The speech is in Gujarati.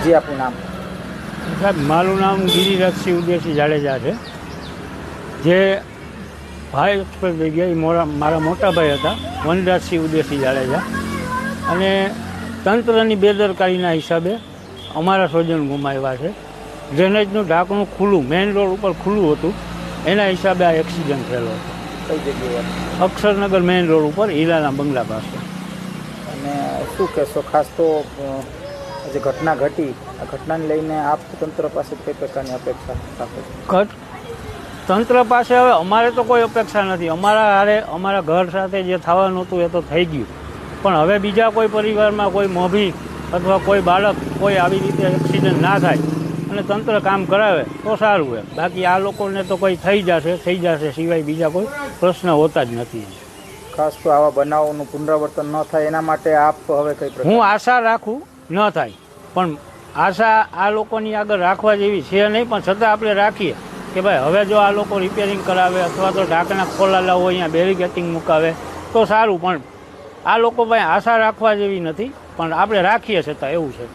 જી આપનું નામ? સાહેબ મારું નામ ગિરિરાજસિંહ ઉદયસિંહ જાડેજા છે. જે ભાઈ એક્સપ્રેસ થઈ ગયા એ મારા મોટા ભાઈ હતા વનરાજસિંહ ઉદયસિંહ જાડેજા, અને તંત્રની બેદરકારીના હિસાબે અમારા સ્વજન ગુમાવ્યા છે. ડ્રેનેજનું ઢાંકણું ખુલ્લું, મેઇન રોડ ઉપર ખુલ્લું હતું, એના હિસાબે આ એક્સિડન્ટ થયેલો હતો. કઈ જગ્યાએ? અક્ષરનગર મેઇન રોડ ઉપર હીરાના બંગલા પાસે. અને શું કહેશો, ખાસ તો જે ઘટના ઘટી, આ ઘટનાને લઈને આપ તંત્ર પાસે કઈ પ્રકારની અપેક્ષા રાખો છો? તંત્ર પાસે હવે અમારે તો કોઈ અપેક્ષા નથી. અમારા ઘર સાથે જે થવાનું હતું એ તો થઈ ગયું, પણ હવે બીજા કોઈ પરિવારમાં કોઈ મોભી અથવા કોઈ બાળક કોઈ આવી રીતે એક્સિડન્ટ ના થાય અને તંત્ર કામ કરાવે તો સારું હોય. બાકી આ લોકોને તો કોઈ થઈ જશે સિવાય બીજા કોઈ પ્રશ્ન હોતા જ નથી. ખાસ તો આવા બનાવોનું પુનરાવર્તન ન થાય એના માટે આપ હવે કઈ પ્રકાર? હું આશા રાખું ન થાય, પણ આશા આ લોકોની આગળ રાખવા જેવી છે નહીં, પણ છતાં આપણે રાખીએ કે ભાઈ હવે જો આ લોકો રિપેરિંગ કરાવે અથવા તો ઢાંકણા ખોલાલા હોય અહીંયા બેરીકેટિંગ મુકાવે તો સારું, પણ આ લોકો ભાઈ આશા રાખવા જેવી નથી, પણ આપણે રાખીએ છતાં એવું છે.